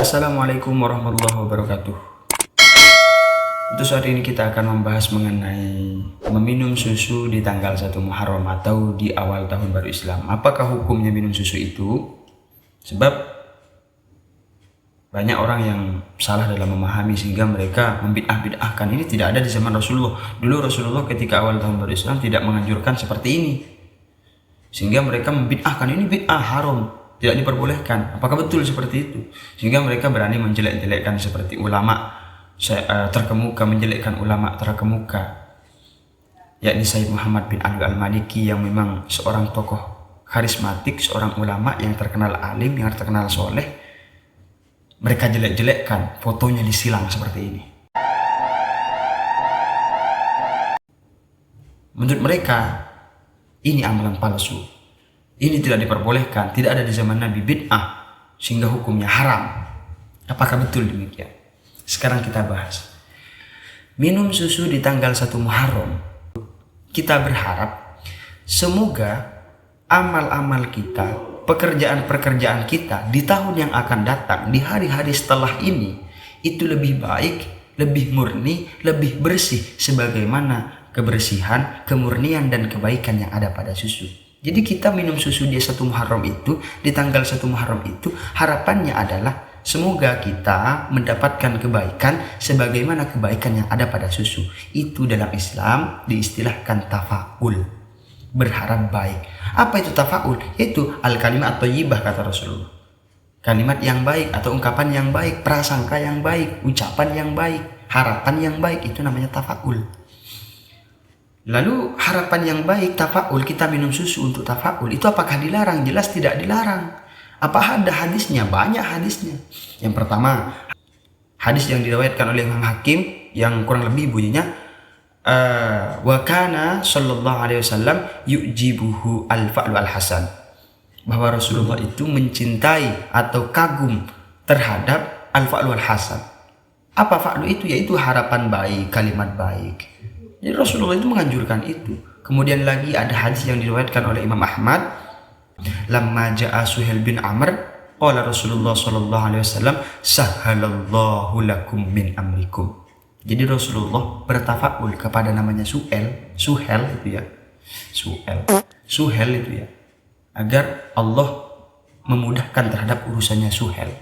Assalamualaikum warahmatullahi wabarakatuh. Untuk saat ini kita akan membahas mengenai meminum susu di tanggal 1 Muharram atau di awal tahun baru Islam. Apakah hukumnya minum susu itu? Sebab banyak orang yang salah dalam memahami sehingga mereka membid'ah-bid'ahkan. Ini tidak ada di zaman Rasulullah. Dulu Rasulullah ketika awal tahun baru Islam tidak menganjurkan seperti ini. Sehingga mereka membid'ahkan, ini bid'ah haram, tidak diperbolehkan. Apakah betul seperti itu? Sehingga mereka berani menjelek-jelekkan seperti ulama terkemuka, menjelekkan ulama terkemuka, yakni Sayyid Muhammad bin Ali Al-Maliki, yang memang seorang tokoh karismatik, seorang ulama yang terkenal alim, yang terkenal soleh. Mereka jelek-jelekkan, fotonya disilang seperti ini. Menurut mereka ini amalan palsu, ini tidak diperbolehkan, tidak ada di zaman Nabi, bid'ah, sehingga hukumnya haram. Apakah betul demikian? Sekarang kita bahas. Minum susu di tanggal 1 Muharram. Kita berharap semoga amal-amal kita, pekerjaan-pekerjaan kita di tahun yang akan datang, di hari-hari setelah ini, itu lebih baik, lebih murni, lebih bersih, sebagaimana kebersihan, kemurnian, dan kebaikan yang ada pada susu. Jadi kita minum susu di 1 Muharram itu, di tanggal 1 Muharram itu, harapannya adalah semoga kita mendapatkan kebaikan sebagaimana kebaikan yang ada pada susu. Itu dalam Islam diistilahkan tafa'ul, berharap baik. Apa itu tafa'ul? Itu al-kalimat thayyibah, kata Rasulullah. Kalimat yang baik atau ungkapan yang baik, prasangka yang baik, ucapan yang baik, harapan yang baik, itu namanya tafa'ul. Lalu harapan yang baik, tafa'ul, kita minum susu untuk tafa'ul, itu apakah dilarang? Jelas tidak dilarang. Apa ada hadisnya? Banyak hadisnya. Yang pertama, hadis yang diriwayatkan oleh Imam Hakim yang kurang lebih bunyinya, wa kana sallallahu alaihi wasallam yujibuhu al-fa'lu al-hasan, bahwa Rasulullah itu mencintai atau kagum terhadap al-fa'lu al-hasan. Apa fa'lu itu? Yaitu harapan baik, kalimat baik. Jadi Rasulullah itu menganjurkan itu. Kemudian lagi ada hadis yang diriwayatkan oleh Imam Ahmad, lamma ja'a Suhail bin Amr, qala Rasulullah sallallahu alaihi wasallam, sahhalallahu lakum min amrikum. Jadi Rasulullah bertafa'ul kepada namanya Suhail itu ya. Suhail itu ya. Agar Allah memudahkan terhadap urusannya Suhail.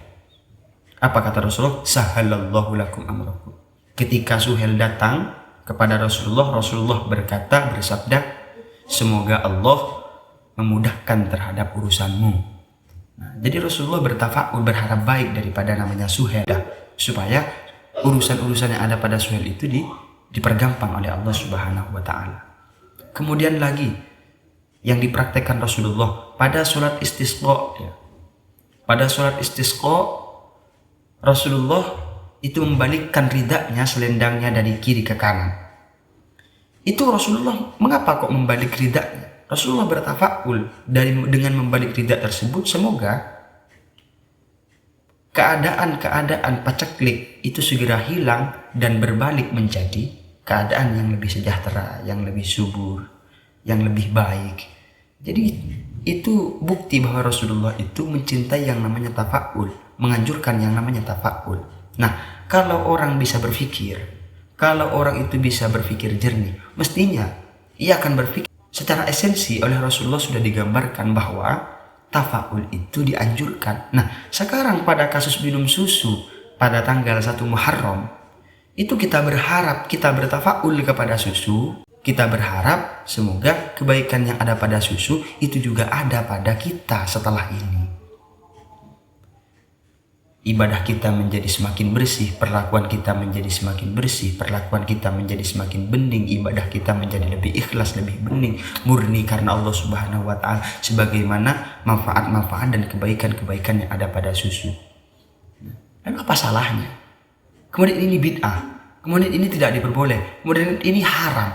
Apa kata Rasulullah? Sahhalallahu lakum amrakum. Ketika Suhail datang kepada Rasulullah, Rasulullah bersabda, semoga Allah memudahkan terhadap urusanmu. Nah, jadi Rasulullah bertafa'ul, berharap baik daripada namanya Suhail, supaya urusan-urusan yang ada pada Suhail itu dipergampang oleh Allah Subhanahu wa Ta'ala. Kemudian lagi yang dipraktekkan Rasulullah pada sholat istisqa, ya. Pada sholat istisqa Rasulullah itu membalikkan ridaknya, selendangnya dari kiri ke kanan. Itu Rasulullah mengapa kok membalik ridaknya? Rasulullah bertafa'ul dengan membalik ridak tersebut, semoga keadaan paceklik itu segera hilang dan berbalik menjadi keadaan yang lebih sejahtera, yang lebih subur, yang lebih baik. Jadi itu bukti bahwa Rasulullah itu mencintai yang namanya tafa'ul, menganjurkan yang namanya tafa'ul. Nah, kalau orang bisa berpikir, kalau orang itu bisa berpikir jernih, mestinya ia akan berpikir secara esensi. Oleh Rasulullah sudah digambarkan bahwa tafa'ul itu dianjurkan. Nah, sekarang pada kasus minum susu pada tanggal 1 Muharram, itu kita berharap, kita bertafa'ul kepada susu, kita berharap semoga kebaikan yang ada pada susu itu juga ada pada kita setelah ini. Ibadah kita menjadi semakin bersih, perlakuan kita menjadi semakin bersih, perlakuan kita menjadi semakin bening, ibadah kita menjadi lebih ikhlas, lebih bening, murni karena Allah Subhanahu wa Ta'ala, sebagaimana manfaat-manfaat dan kebaikan-kebaikan yang ada pada susu. Dan apa salahnya? Kemudian ini bid'ah, kemudian ini tidak diperboleh, kemudian ini haram.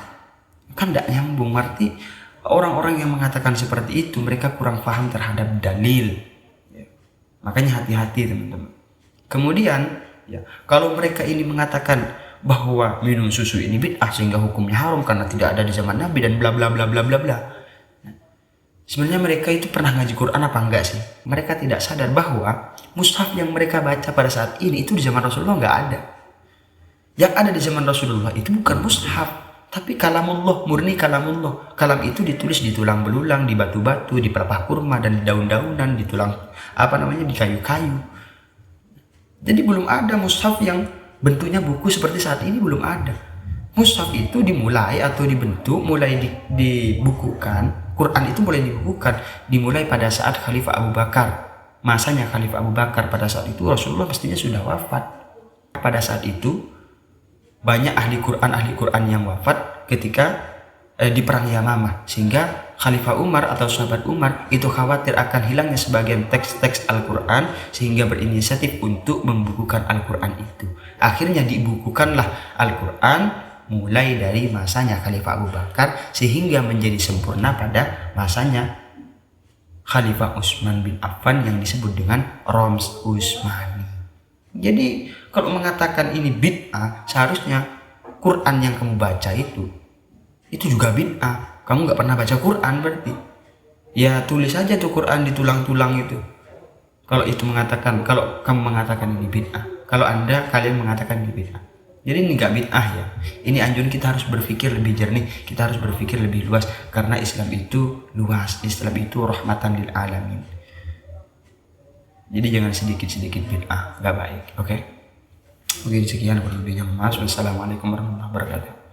Kan tidak nyambung. Berarti orang-orang yang mengatakan seperti itu, mereka kurang paham terhadap dalil. Makanya hati-hati teman-teman. Kemudian ya, kalau mereka ini mengatakan bahwa minum susu ini bid'ah sehingga hukumnya haram karena tidak ada di zaman Nabi dan bla bla bla bla bla bla. Sebenarnya mereka itu pernah ngaji Quran apa enggak sih? Mereka tidak sadar bahwa mushaf yang mereka baca pada saat ini itu di zaman Rasulullah enggak ada. Yang ada di zaman Rasulullah itu bukan mushaf, tapi kalamullah, murni kalamullah. Kalam itu ditulis di tulang belulang, di batu-batu, di pelepah kurma, dan di daun-daunan, di tulang di kayu-kayu. Jadi belum ada mushaf yang bentuknya buku seperti saat ini, belum ada. Mushaf itu dimulai atau dibentuk, mulai dibukukan. Quran itu mulai dibukukan, dimulai pada saat Khalifah Abu Bakar. Masanya Khalifah Abu Bakar, pada saat itu Rasulullah pastinya sudah wafat. Pada saat itu banyak ahli Quran yang wafat ketika di perang Yamamah, sehingga Khalifah Umar atau sahabat Umar itu khawatir akan hilangnya sebagian teks-teks Al-Quran, sehingga berinisiatif untuk membukukan Al-Quran itu. Akhirnya dibukukanlah Al-Quran mulai dari masanya Khalifah Abu Bakar, sehingga menjadi sempurna pada masanya Khalifah Utsman bin Affan yang disebut dengan Roms Utsmani. Jadi kalau mengatakan ini bid'ah, seharusnya Quran yang kamu baca itu juga bid'ah. Kamu nggak pernah baca Quran berarti. Ya tulis aja tuh Quran di tulang-tulang itu. Kalau kamu mengatakan ini bid'ah, kalau kalian mengatakan ini bid'ah. Jadi ini nggak bid'ah ya. Ini anjuran kita harus berpikir lebih jernih, kita harus berpikir lebih luas, karena Islam itu luas, Islam itu rahmatan lil alamin. Jadi jangan sedikit-sedikit bid'ah, nggak baik. Oke? Mungkin sekian, berlebihnya maaf. Wassalamualaikum warahmatullahi wabarakatuh.